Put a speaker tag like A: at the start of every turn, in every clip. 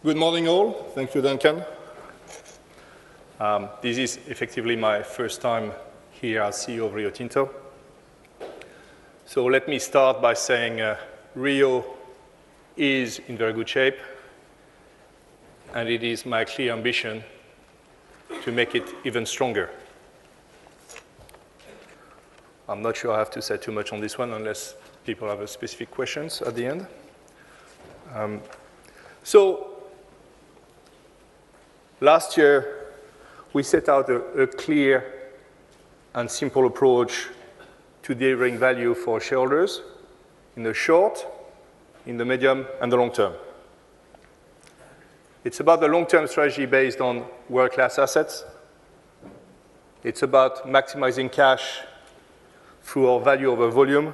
A: Good morning, all. Thank you, Duncan. This is effectively my first time here as CEO of Rio Tinto. So let me start by saying Rio is in very good shape, and it is my clear ambition to make it even stronger. I'm not sure I have to say too much on this one unless people have specific questions at the end. Last year, we set out a clear and simple approach to delivering value for shareholders in the short, in the medium, and the long term. It's about the long-term strategy based on world-class assets. It's about maximizing cash through our value over volume.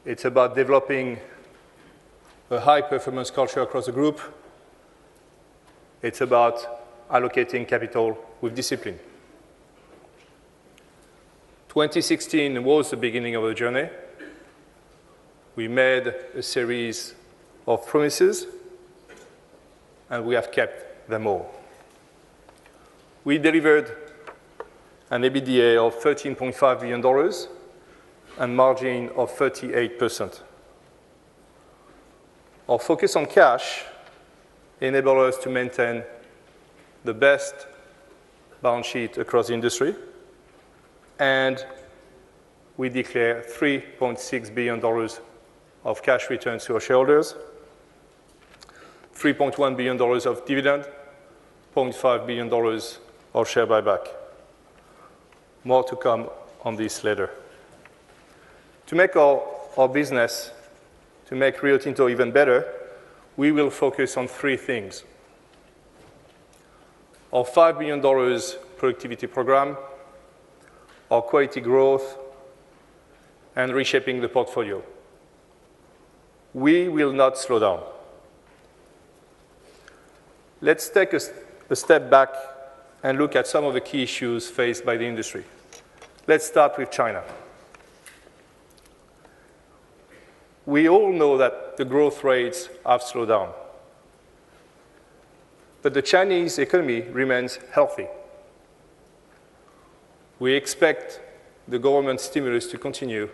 A: It's about developing a high-performance culture across the group. It's about allocating capital with discipline. 2016 was the beginning of the journey. We made a series of promises, and we have kept them all. We delivered an EBITDA of $13.5 billion and margin of 38%. Our focus on cash enabled us to maintain the best balance sheet across the industry, and we declare $3.6 billion of cash returns to our shareholders, $3.1 billion of dividend, $0.5 billion of share buyback. More to come on this later. To make our business, to make Rio Tinto even better, we will focus on three things. Our $5 billion productivity program, our quality growth, and reshaping the portfolio. We will not slow down. Let's take a step back and look at some of the key issues faced by the industry. Let's start with China. We all know that the growth rates have slowed down, but the Chinese economy remains healthy. We expect the government stimulus to continue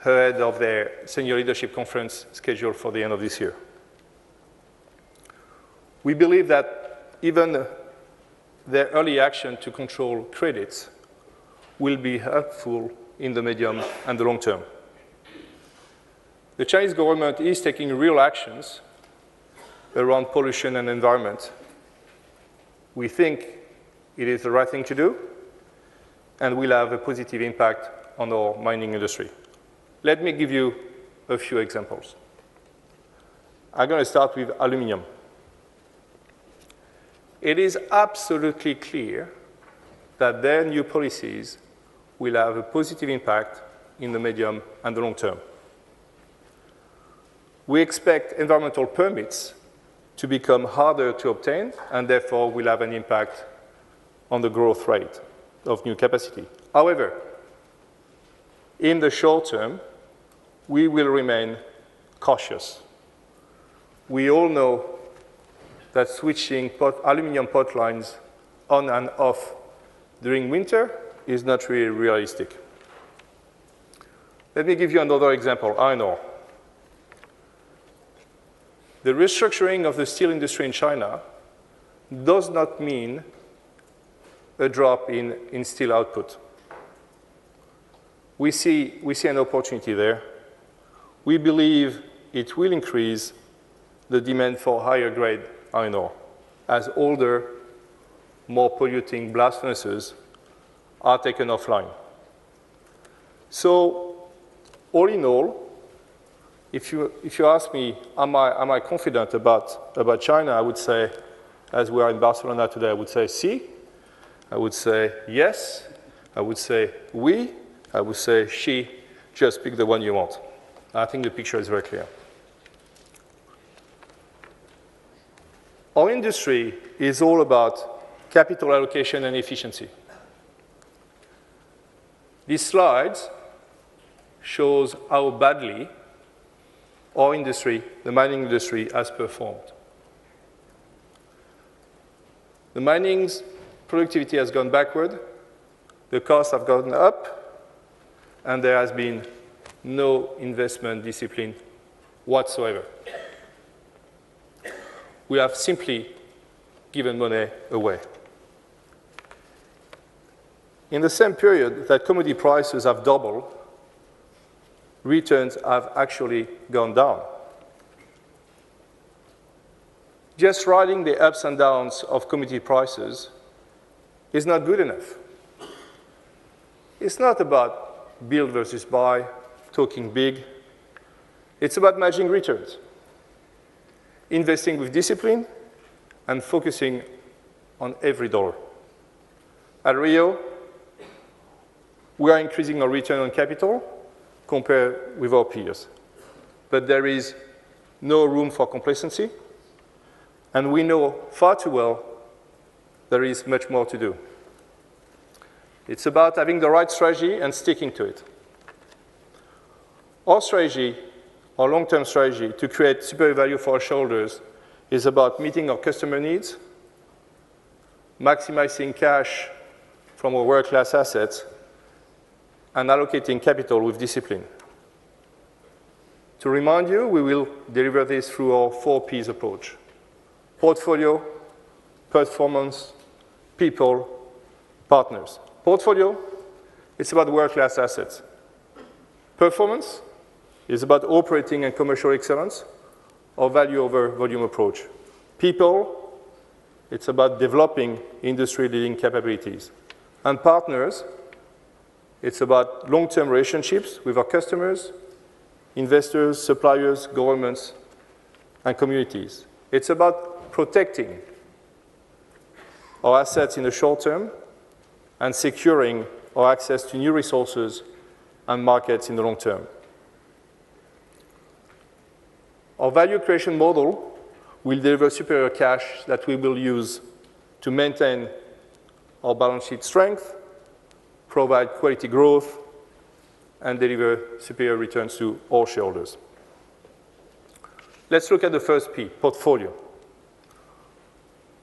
A: ahead of their senior leadership conference scheduled for the end of this year. We believe that even their early action to control credits will be helpful in the medium and the long term. The Chinese government is taking real actions around pollution and environment. We think it is the right thing to do and will have a positive impact on our mining industry. Let me give you a few examples. I'm going to start with aluminum. It is absolutely clear that their new policies will have a positive impact in the medium and the long term. We expect environmental permits to become harder to obtain, and therefore will have an impact on the growth rate of new capacity. However, in the short term, we will remain cautious. We all know that switching aluminum pot lines on and off during winter is not really realistic. Let me give you another example, iron ore. The restructuring of the steel industry in China does not mean a drop in steel output. We see an opportunity there. We believe it will increase the demand for higher grade iron ore as older, more polluting blast furnaces are taken offline. So, all in all, if you ask me, am I confident about China, I would say, as we are in Barcelona today, I would say si. I would say yes. I would say oui. I would say she. Just pick the one you want. I think the picture is very clear. Our industry is all about capital allocation and efficiency. This slide shows how badly our industry, the mining industry, has performed. The mining's productivity has gone backward, the costs have gone up, and there has been no investment discipline whatsoever. We have simply given money away. In the same period that commodity prices have doubled, returns have actually gone down. Just riding the ups and downs of commodity prices is not good enough. It's not about build versus buy, talking big. It's about managing returns, investing with discipline, and focusing on every dollar. At Rio, we are increasing our return on capital compared with our peers. But there is no room for complacency, and we know far too well there is much more to do. It's about having the right strategy and sticking to it. Our strategy, our long-term strategy to create superior value for our shareholders is about meeting our customer needs, maximizing cash from our world-class assets, and allocating capital with discipline. To remind you, we will deliver this through our 4 Ps approach: portfolio, performance, people, partners. Portfolio, it's about world-class assets. Performance is about operating and commercial excellence, or value over volume approach. People, it's about developing industry-leading capabilities. And partners, it's about long-term relationships with our customers, investors, suppliers, governments, and communities. It's about protecting our assets in the short term and securing our access to new resources and markets in the long term. Our value creation model will deliver superior cash that we will use to maintain our balance sheet strength, provide quality growth, and deliver superior returns to all shareholders. Let's look at the first P, portfolio.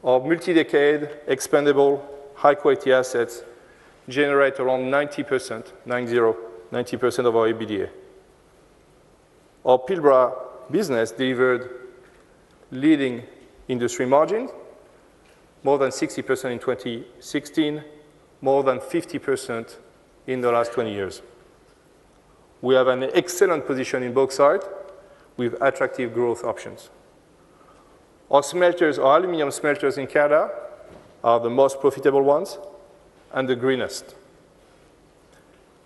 A: Our multi-decade, expandable, high-quality assets generate around 90% of our EBITDA. Our Pilbara business delivered leading industry margins, more than 60% in 2016, more than 50% in the last 20 years. We have an excellent position in bauxite with attractive growth options. Our smelters, our aluminum smelters in Canada, are the most profitable ones and the greenest.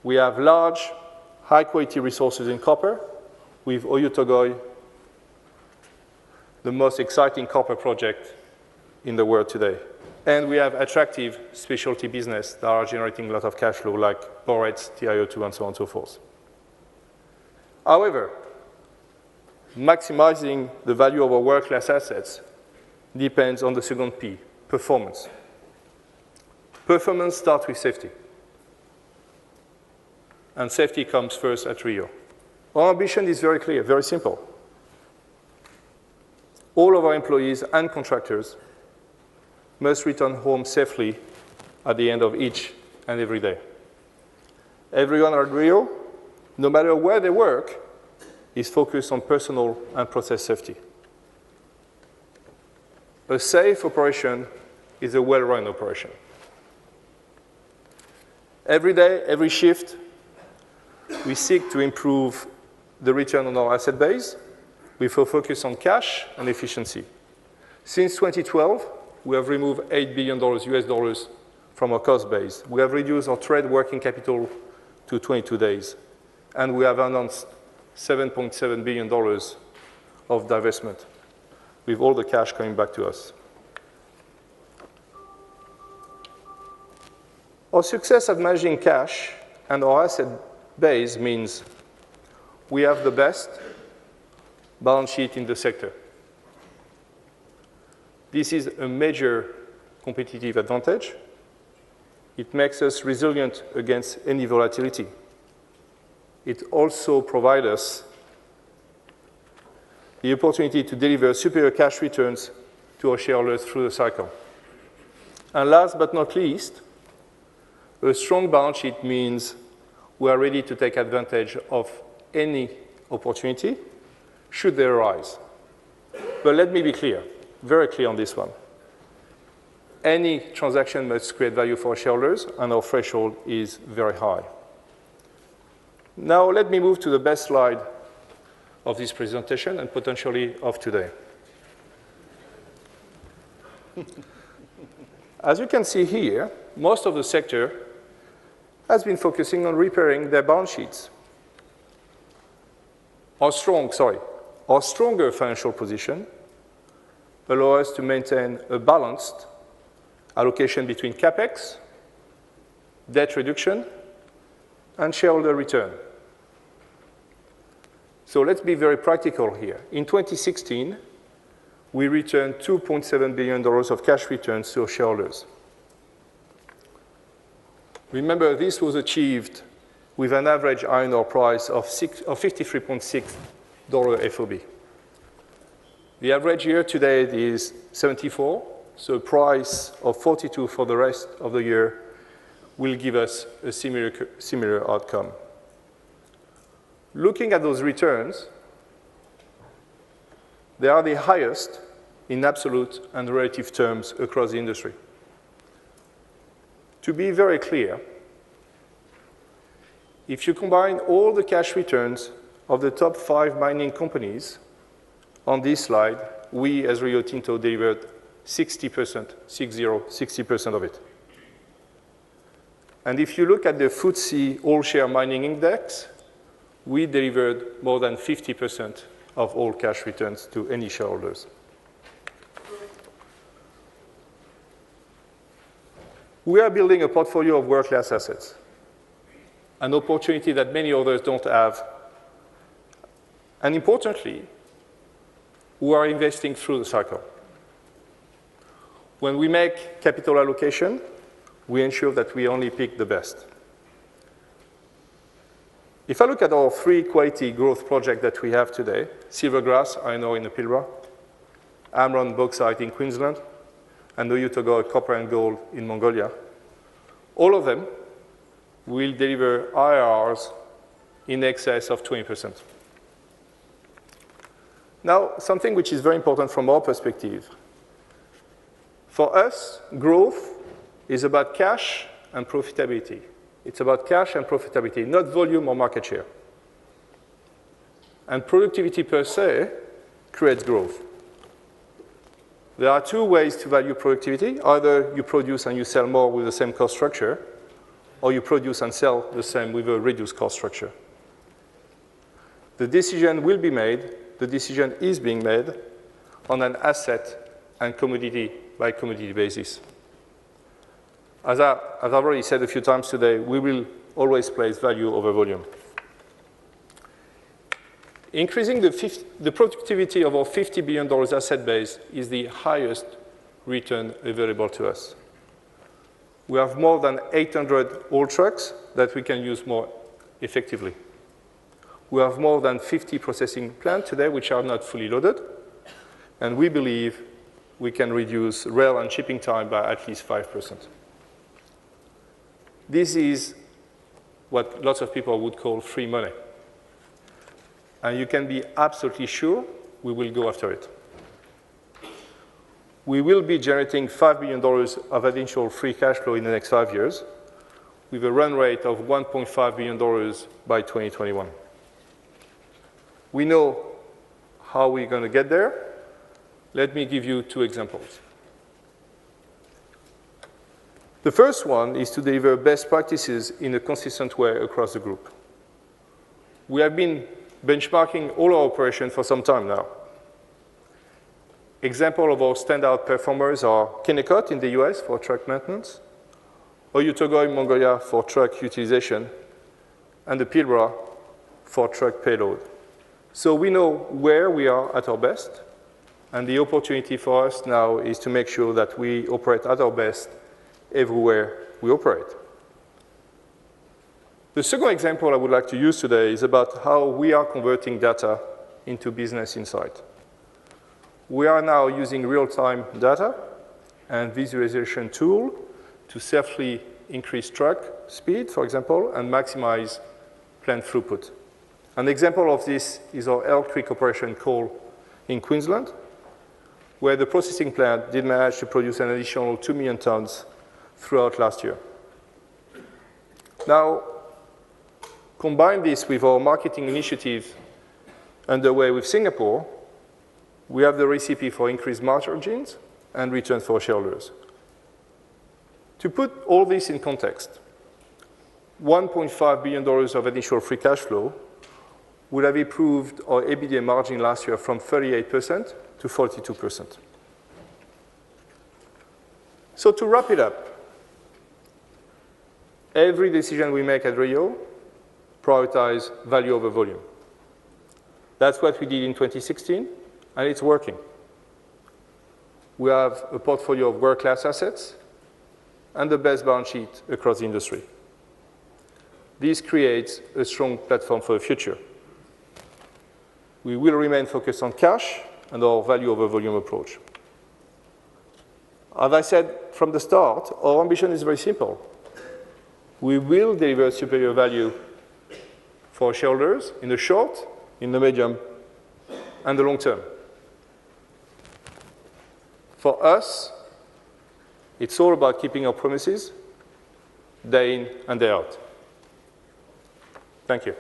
A: We have large, high-quality resources in copper, with Oyu Tolgoi, the most exciting copper project in the world today. And we have attractive specialty business that are generating a lot of cash flow, like borates, TiO2, and so on and so forth. However, maximizing the value of our world-class assets depends on the second P, performance. Performance starts with safety. And safety comes first at Rio. Our ambition is very clear, very simple. All of our employees and contractors must return home safely at the end of each and every day. Everyone at Rio, no matter where they work, is focused on personal and process safety. A safe operation is a well-run operation. Every day, every shift, we seek to improve the return on our asset base with a focus on cash and efficiency. Since 2012, we have removed $8 billion US dollars from our cost base. We have reduced our trade working capital to 22 days. And we have announced $7.7 billion of divestment, with all the cash coming back to us. Our success at managing cash and our asset base means we have the best balance sheet in the sector. This is a major competitive advantage. It makes us resilient against any volatility. It also provides us the opportunity to deliver superior cash returns to our shareholders through the cycle. And last but not least, a strong balance sheet means we are ready to take advantage of any opportunity should they arise. But let me be clear, very clear on this one. Any transaction must create value for our shareholders, and our threshold is very high. Now let me move to the best slide of this presentation and potentially of today. As you can see here, most of the sector has been focusing on repairing their balance sheets. Our stronger financial position allows us to maintain a balanced allocation between CapEx, debt reduction, and shareholder return. So let's be very practical here. In 2016, we returned $2.7 billion of cash returns to our shareholders. Remember, this was achieved with an average iron ore price of $53.6 FOB. The average year to date is 74, so a price of 42 for the rest of the year will give us a similar outcome. Looking at those returns, they are the highest in absolute and relative terms across the industry. To be very clear, if you combine all the cash returns of the top 5 mining companies on this slide, we as Rio Tinto delivered 60%, 60% of it. And if you look at the FTSE All-Share Mining Index, we delivered more than 50% of all cash returns to any shareholders. We are building a portfolio of world-class assets, an opportunity that many others don't have. And importantly, we are investing through the cycle. When we make capital allocation, we ensure that we only pick the best. If I look at our 3 quality growth projects that we have today, Silvergrass, iron ore in the Pilbara, Amrun bauxite in Queensland, and Oyu Tolgoi copper and gold in Mongolia, all of them will deliver IRRs in excess of 20%. Now, something which is very important from our perspective. For us, growth is about cash and profitability. It's about cash and profitability, not volume or market share. And productivity per se creates growth. There are 2 ways to value productivity. Either you produce and you sell more with the same cost structure, or you produce and sell the same with a reduced cost structure. The decision will be made, the decision is being made on an asset and commodity by commodity basis. As I've already said a few times today, we will always place value over volume. Increasing the productivity of our $50 billion asset base is the highest return available to us. We have more than 800 old trucks that we can use more effectively. We have more than 50 processing plants today which are not fully loaded, and we believe we can reduce rail and shipping time by at least 5%. This is what lots of people would call free money. And you can be absolutely sure we will go after it. We will be generating $5 billion of additional free cash flow in the next 5 years, with a run rate of $1.5 billion by 2021. We know how we're going to get there. Let me give you 2 examples. The first one is to deliver best practices in a consistent way across the group. We have been benchmarking all our operations for some time now. Examples of our standout performers are Kennecott in the US for truck maintenance, Oyu Tolgoi in Mongolia for truck utilization, and the Pilbara for truck payload. So we know where we are at our best, and the opportunity for us now is to make sure that we operate at our best everywhere we operate. The second example I would like to use today is about how we are converting data into business insight. We are now using real-time data and visualization tool to safely increase truck speed, for example, and maximize plant throughput. An example of this is our Elk Creek operation coal in Queensland, where the processing plant did manage to produce an additional 2 million tons throughout last year. Now, combine this with our marketing initiative underway with Singapore, we have the recipe for increased margins and returns for shareholders. To put all this in context, $1.5 billion of initial free cash flow would have improved our EBITDA margin last year from 38% to 42%. So to wrap it up, every decision we make at Rio prioritize value over volume. That's what we did in 2016, and it's working. We have a portfolio of world-class assets and the best balance sheet across the industry. This creates a strong platform for the future. We will remain focused on cash and our value over volume approach. As I said from the start, our ambition is very simple. We will deliver superior value for shareholders in the short, in the medium, and the long term. For us, it's all about keeping our promises day in and day out. Thank you.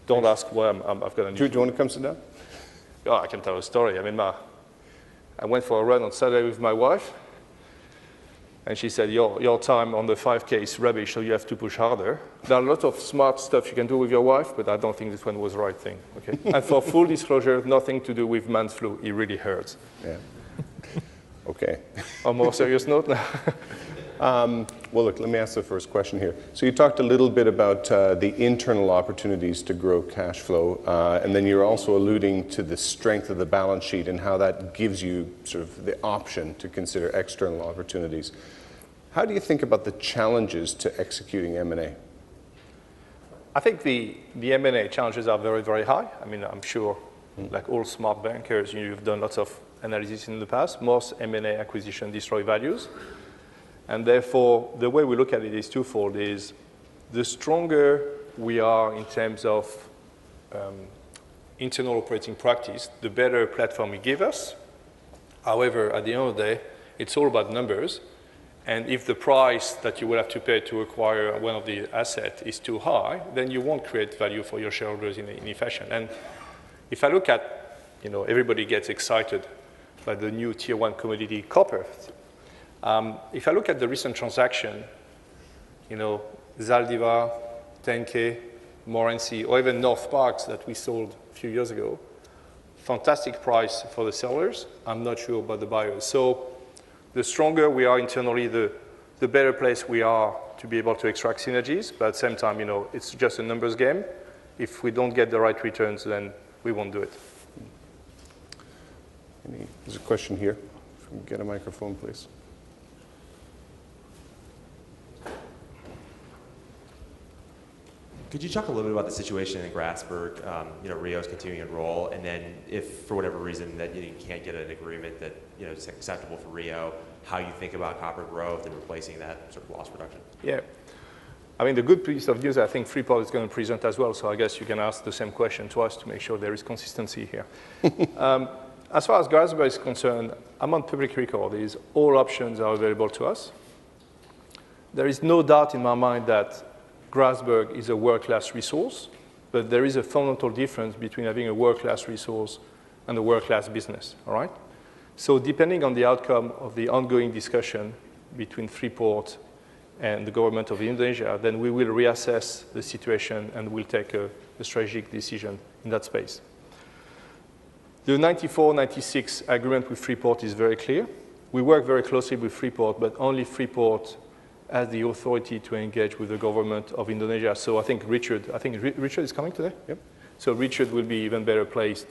A: Don't ask why I've got a new.
B: Do you want to come sit down?
A: Oh, I can tell a story. I mean, I went for a run on Saturday with my wife, and she said, your time on the 5K is rubbish, so you have to push harder. There are a lot of smart stuff you can do with your wife, but I don't think this one was the right thing. Okay? And for full disclosure, nothing to do with man's flu. It really hurts.
B: Yeah. Okay.
A: On a more serious note now.
B: Well, look, let me ask the first question here. So you talked a little bit about the internal opportunities to grow cash flow, and then you're also alluding to the strength of the balance sheet and how that gives you sort of the option to consider external opportunities. How do you think about the challenges to executing M&A?
A: I think the M&A challenges are very, very high. I mean, I'm sure, like all smart bankers, you've done lots of analysis in the past. Most M&A acquisition destroy values. And therefore, the way we look at it is twofold, is the stronger we are in terms of internal operating practice, the better platform it gives us. However, at the end of the day, it's all about numbers. And if the price that you will have to pay to acquire one of the assets is too high, then you won't create value for your shareholders in any fashion. And if I look at, everybody gets excited by the new tier one commodity copper. If I look at the recent transaction, Zaldivar, 10K, Morenci, or even North Parks that we sold a few years ago, fantastic price for the sellers. I'm not sure about the buyers. So the stronger we are internally, the better place we are to be able to extract synergies. But at the same time, it's just a numbers game. If we don't get the right returns, then we won't do it.
B: There's a question here. If we can get a microphone, please.
C: Could you talk a little bit about the situation in Grasberg? Rio's continuing to roll, and then if for whatever reason that you can't get an agreement that is acceptable for Rio, how you think about copper growth and replacing that sort of lost production?
A: Yeah, I mean the good piece of news I think Freeport is going to present as well. So I guess you can ask the same question to us to make sure there is consistency here. As far as Grasberg is concerned, I'm on public record. All options are available to us. There is no doubt in my mind that Grasberg is a world-class resource, but there is a fundamental difference between having a world-class resource and a world-class business, all right? So depending on the outcome of the ongoing discussion between Freeport and the government of Indonesia, then we will reassess the situation and we'll take a strategic decision in that space. The 94-96 agreement with Freeport is very clear. We work very closely with Freeport, but only Freeport has the authority to engage with the government of Indonesia. So I think Richard is coming today?
B: Yep.
A: So Richard will be even better placed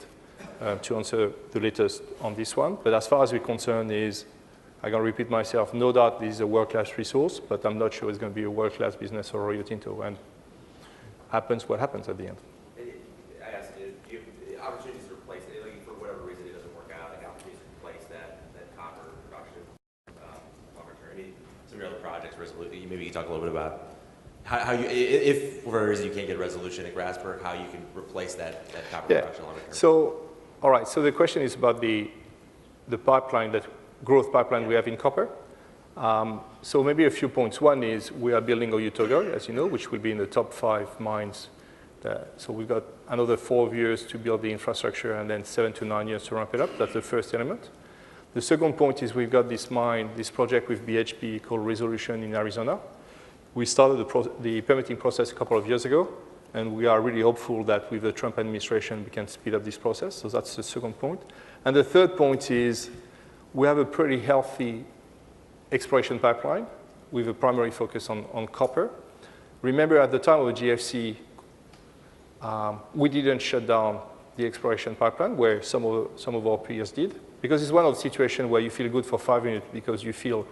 A: to answer the latest on this one. But as far as we're concerned I'm going to repeat myself, no doubt this is a world-class resource, but I'm not sure it's going to be a world-class business for Rio Tinto. And happens what happens at the end.
C: I asked, do you have opportunities to replace it? Like, for whatever reason it doesn't work out, like opportunities to replace that copper production longer term? I mean, some of your other projects, maybe you can talk a little bit about how you, if for whatever reason you can't get a resolution at Grasberg, how you can replace that copper production longer term.
A: So, all right, so the question is about the pipeline, that growth pipeline we have in copper. So maybe a few points. One is we are building Oyu Tolgoi, as you know, which will be in the top 5 mines. So we've got another 4 years to build the infrastructure and then 7 to 9 years to ramp it up. That's the first element. The second point is we've got this mine, this project with BHP called Resolution in Arizona. We started the permitting process a couple of years ago, and we are really hopeful that with the Trump administration we can speed up this process. So that's the second point. And the third point is we have a pretty healthy exploration pipeline with a primary focus on copper. Remember, at the time of the GFC, we didn't shut down the exploration pipeline where some of our peers did, because it's one of the situations where you feel good for 5 minutes because you feel,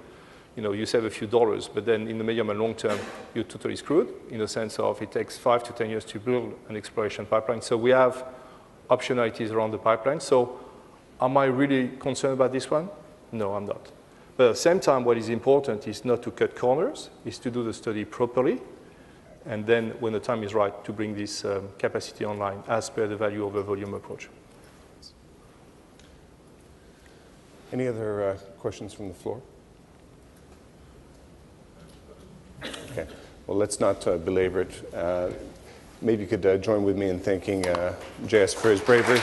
A: you save a few dollars, but then in the medium and long term, you're totally screwed in the sense of it takes 5 to 10 years to build an exploration pipeline. So we have optionalities around the pipeline. So am I really concerned about this one? No, I'm not. But at the same time, what is important is not to cut corners, is to do the study properly, and then when the time is right, to bring this capacity online as per the value over volume approach.
B: Any other questions from the floor? Okay. Well, let's not belabor it. Maybe you could join with me in thanking JS for his bravery.